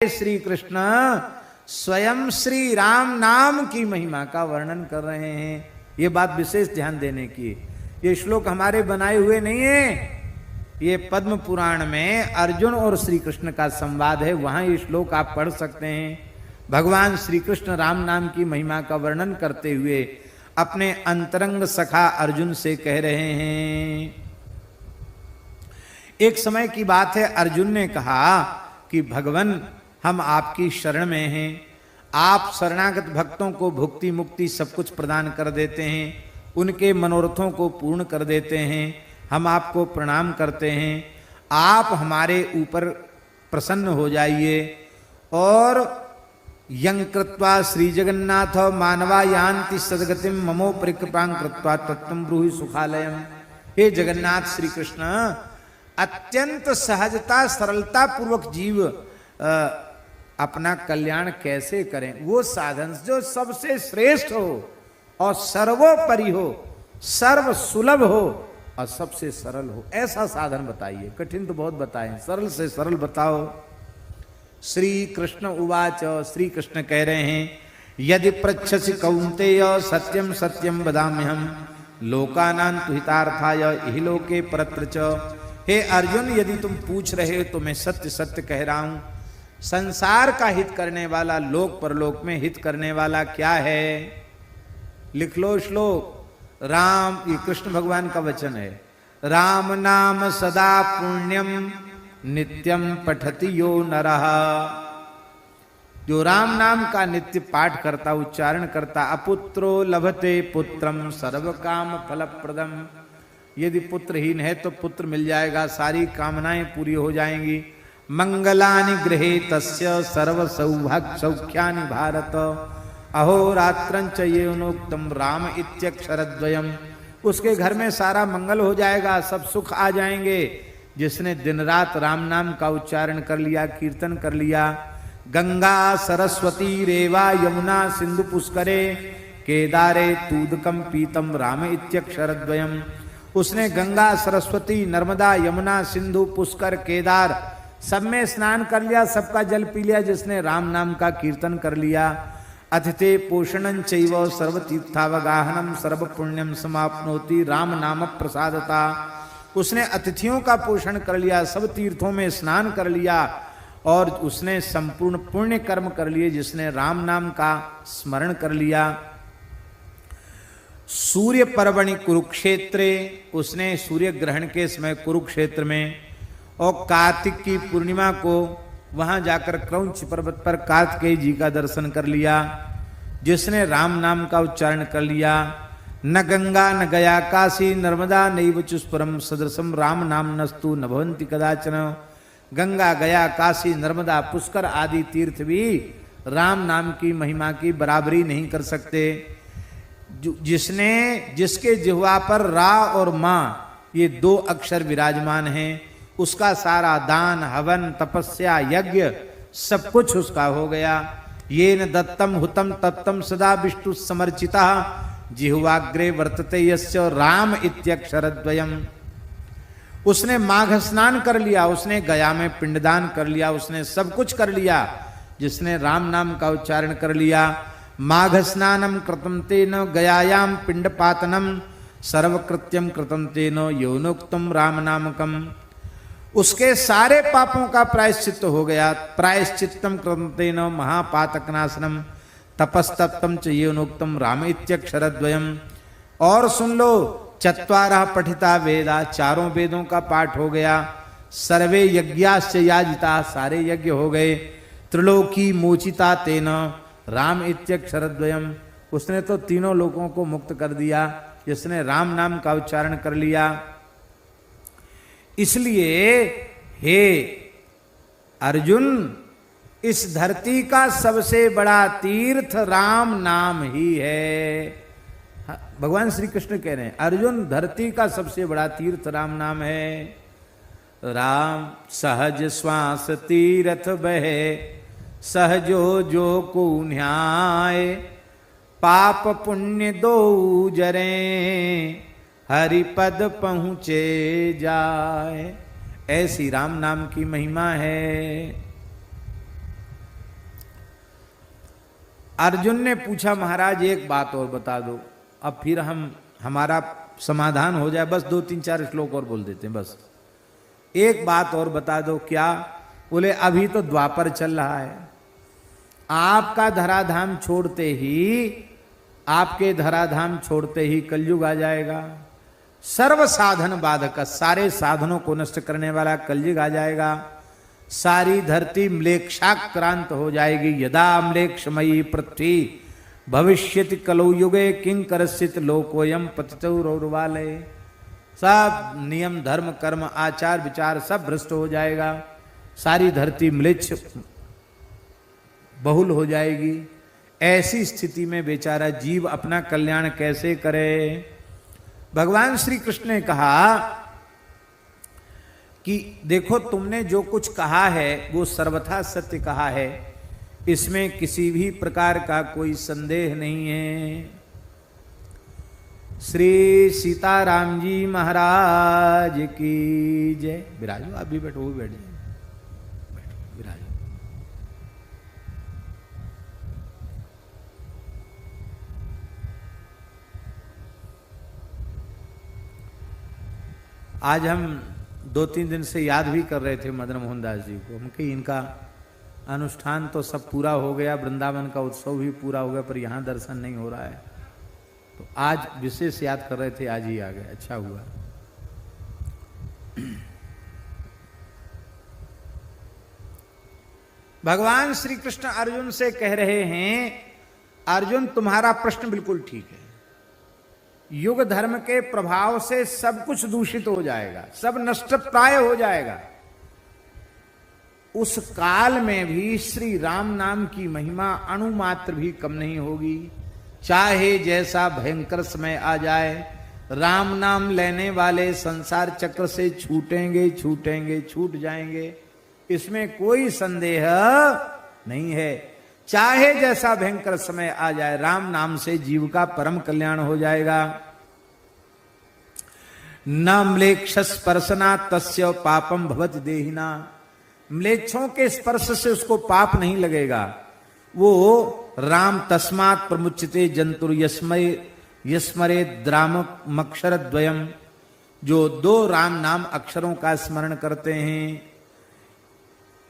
श्री कृष्ण स्वयं श्री राम नाम की महिमा का वर्णन कर रहे हैं। ये बात विशेष ध्यान देने की। ये श्लोक हमारे बनाए हुए नहीं है, ये पद्म पुराण में अर्जुन और श्री कृष्ण का संवाद है, वहां ये श्लोक आप पढ़ सकते हैं। भगवान श्री कृष्ण राम नाम की महिमा का वर्णन करते हुए अपने अंतरंग सखा अर्जुन से कह रहे हैं। एक समय की बात है, अर्जुन ने कहा कि भगवान हम आपकी शरण में हैं, आप शरणागत भक्तों को भुक्ति मुक्ति सब कुछ प्रदान कर देते हैं, उनके मनोरथों को पूर्ण कर देते हैं, हम आपको प्रणाम करते हैं, आप हमारे ऊपर प्रसन्न हो जाइए और यं कृत्वा श्री जगन्नाथ मानवा यान्ति सद्गतिम ममो परिकृपां कृत्वा तत्त्वं ब्रूहि सुखालयम। हे जगन्नाथ श्री कृष्ण, अत्यंत सहजता सरलता पूर्वक जीव अपना कल्याण कैसे करें, वो साधन जो सबसे श्रेष्ठ हो और सर्वोपरि हो, सर्व सुलभ हो और सबसे सरल हो, ऐसा साधन बताइए। कठिन तो बहुत बताएं, सरल से सरल बताओ। श्री कृष्ण उवाच, श्री कृष्ण कह रहे हैं, यदि पृच्छसि कौन्तेय सत्यम सत्यम वदाम्यहम् लोकानां तु हितार्थाय इहि लोके परत्र च। हे अर्जुन, यदि तुम पूछ रहे हो तो मैं सत्य सत्य कह रहा हूं, संसार का हित करने वाला, लोक परलोक में हित करने वाला क्या है? लिख लो श्लोक। राम, ये कृष्ण भगवान का वचन है, राम नाम सदा पुण्यम नित्यम पठति यो नरः। जो राम नाम का नित्य पाठ करता, उच्चारण करता, अपुत्रो लभते पुत्रम सर्व काम फलप्रदम। यदि पुत्रहीन है तो पुत्र मिल जाएगा, सारी कामनाएं पूरी हो जाएंगी। मंगलानि गृहे तस्य सर्व सौभाग्य सौख्यानि भारत अहोरात्रं च येनोक्तम राम इत्यक्षरद्वयम्। उसके घर में सारा मंगल हो जाएगा, सब सुख आ जाएंगे जिसने दिन रात राम नाम का उच्चारण कर लिया, कीर्तन कर लिया। गंगा सरस्वती रेवा यमुना सिंधु पुष्करे केदारे तूदकम पीतम राम इत्यक्षरद्वयम्। उसने गंगा सरस्वती नर्मदा यमुना सिंधु पुष्कर केदार सब में स्नान कर लिया, सबका जल पी लिया जिसने राम नाम का कीर्तन कर लिया। अतिथे पोषणं चैव सर्वतीर्थावगाहनम सर्व पुण्यम समाप्नोति राम नाम प्रसादता। उसने अतिथियों का पोषण कर लिया, सब तीर्थों में स्नान कर लिया और उसने संपूर्ण पुण्य कर्म कर लिए जिसने राम नाम का स्मरण कर लिया। सूर्य पर्वणि कुरुक्षेत्रे, उसने सूर्य ग्रहण के समय कुरुक्षेत्र में और कार्तिक की पूर्णिमा को वहां जाकर क्रौंच पर्वत पर कार्तिकेय जी का दर्शन कर लिया जिसने राम नाम का उच्चारण कर लिया। न गंगा न गया काशी नर्मदा नैव चुस्परम सदृशम राम नाम नस्तु न भवन्ति कदाचन। गंगा गया काशी नर्मदा पुष्कर आदि तीर्थ भी राम नाम की महिमा की बराबरी नहीं कर सकते। जिसके जिह्वा पर रा और मां ये दो अक्षर विराजमान हैं, उसका सारा दान हवन तपस्या यज्ञ सब कुछ उसका हो गया। ये न दत्तम हुतम तप्तम सदा विष्णु समर्चिता जिह्वाग्रे वर्तते यस्य राम इत्यक्षरद्वयम्। उसने माघ स्नान कर लिया, उसने गया में पिंडदान कर लिया, उसने सब कुछ कर लिया जिसने राम नाम का उच्चारण कर लिया। माघ स्नानम कृतं तेन गयायाम पिंडपातनम सर्वकृत्यम कृतं तेन यौनोक्तम राम नामकम। उसके सारे पापों का प्रायश्चित्त हो गया। प्रायश्चित्तम कृतं तेन महापातकनाशनम तपस्तप्तम च यौनोक्तम राम इत्यक्षरद्वयम्। और सुन लो, चत्वारः पठिता वेदा, चारों वेदों का पाठ हो गया। सर्वे यज्ञाश्च याजिता, सारे यज्ञ हो गए। त्रिलोकी मोचिता तेन राम इत्यक्षरद्वयम्। उसने तो तीनों लोगों को मुक्त कर दिया जिसने राम नाम का उच्चारण कर लिया। इसलिए हे अर्जुन, इस धरती का सबसे बड़ा तीर्थ राम नाम ही है। भगवान श्री कृष्ण कह रहे हैं, अर्जुन धरती का सबसे बड़ा तीर्थ राम नाम है। राम सहज श्वास तीर्थ बहे सहजो जो को न्याय पाप पुण्य दो जरे हरि पद पहुँचे जाए। ऐसी राम नाम की महिमा है। अर्जुन ने पूछा महाराज एक बात और बता दो, अब फिर हमारा समाधान हो जाए, बस 2-3-4 श्लोक और बोल देते हैं, बस एक बात और बता दो। क्या? बोले अभी तो द्वापर चल रहा है, आपका धराधाम छोड़ते ही, आपके धराधाम छोड़ते ही कलयुग आ जाएगा, सर्व साधन बाधक, सारे साधनों को नष्ट करने वाला कलयुग आ जाएगा, सारी धरती म्लेच्छाक्रांत हो जाएगी। यदा म्लेच्छमयी पृथ्वी भविष्यति कलौ युगे किंकरस्यत लोकोयम पतितौरवालय, सब नियम धर्म कर्म आचार विचार सब भ्रष्ट हो जाएगा, सारी धरती म्लेच्छ बहुल हो जाएगी। ऐसी स्थिति में बेचारा जीव अपना कल्याण कैसे करे? भगवान श्री कृष्ण ने कहा कि देखो तुमने जो कुछ कहा है वो सर्वथा सत्य कहा है, इसमें किसी भी प्रकार का कोई संदेह नहीं है। श्री सीताराम जी महाराज की जय। विराजो, आप भी बैठो, वो भी बैठ जाए, बैठो विराजो। आज हम 2-3 दिन से याद भी कर रहे थे मदन मोहन दास जी को, हम कि इनका अनुष्ठान तो सब पूरा हो गया, वृंदावन का उत्सव भी पूरा हो गया, पर यहाँ दर्शन नहीं हो रहा है, तो आज विशेष याद कर रहे थे, आज ही आ गए, अच्छा हुआ। भगवान श्री कृष्ण अर्जुन से कह रहे हैं, अर्जुन तुम्हारा प्रश्न बिल्कुल ठीक है, युग धर्म के प्रभाव से सब कुछ दूषित हो जाएगा, सब नष्ट प्राय हो जाएगा। उस काल में भी श्री राम नाम की महिमा अणुमात्र भी कम नहीं होगी, चाहे जैसा भयंकर समय आ जाए, राम नाम लेने वाले संसार चक्र से छूटेंगे छूटेंगे छूट जाएंगे, इसमें कोई संदेह नहीं है। चाहे जैसा भयंकर समय आ जाए, राम नाम से जीव का परम कल्याण हो जाएगा। न म्लेच्छ स्पर्शना तस्य पापम भवति देहिना, म्लेच्छों के स्पर्श से उसको पाप नहीं लगेगा। वो राम तस्मात् प्रमुच्यते जंतुर यस्मरे द्रामक्षर द्वयम, जो 2 राम नाम अक्षरों का स्मरण करते हैं,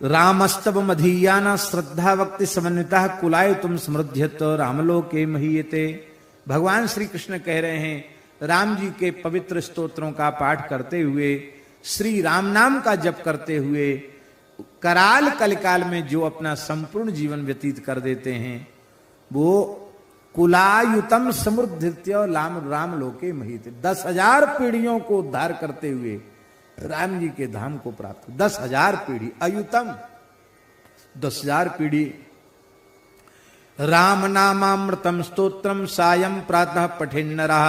रामस्तव मधीयाना श्रद्धा भक्ति समन्विता कुलाय तुम समृद्ध्यत रामलोके महीयते। भगवान श्री कृष्ण कह रहे हैं, राम जी के पवित्र स्तोत्रों का पाठ करते हुए, श्री राम नाम का जप करते हुए, कराल कलिकाल में जो अपना संपूर्ण जीवन व्यतीत कर देते हैं, वो कुलायुतम समृद्धित्य राम लोके महीयते, 10,000 पीढ़ियों को उद्धार करते हुए राम जी के धाम को प्राप्त। 10,000 पीढ़ी, अयुतम 10,000 पीढ़ी। राम नामामृतम स्तोत्रम सायं प्रातः पठेन्नरः,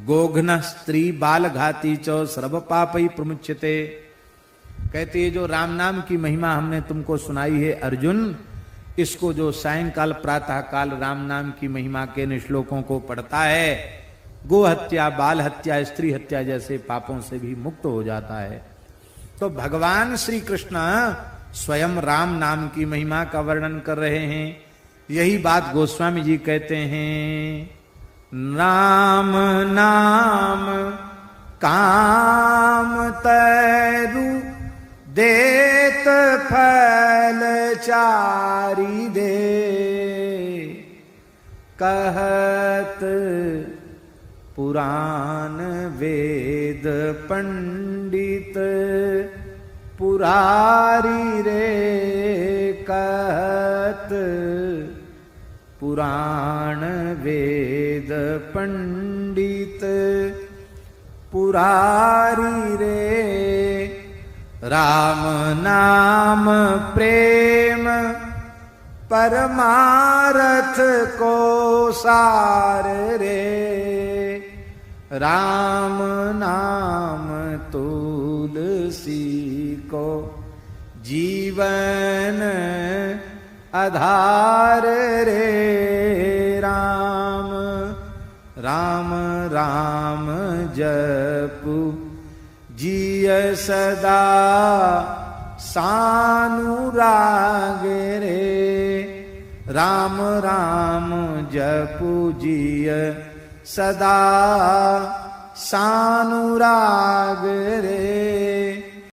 गोघ्न स्त्री बाल घाती च सर्व पापै प्रमुच्यते। कहते जो राम नाम की महिमा हमने तुमको सुनाई है अर्जुन, इसको जो सायंकाल प्रातः काल राम नाम की महिमा के इन श्लोकों को पढ़ता है, गो हत्या बाल हत्या स्त्री हत्या जैसे पापों से भी मुक्त हो जाता है। तो भगवान श्री कृष्ण स्वयं राम नाम की महिमा का वर्णन कर रहे हैं। यही बात गोस्वामी जी कहते हैं, राम नाम काम तैरु देत फल चारि दे, कहत पुराण वेद पंडित पुरारी रे, कहत पुराण वेद पंडित पुरारी रे। राम नाम प्रेम परमारथ को सार रे, राम नाम तुलसी को जीवन आधार रे। राम राम राम जपु जिय सदा सानुराग रे, राम राम जपू जिय सदा सानुराग रे।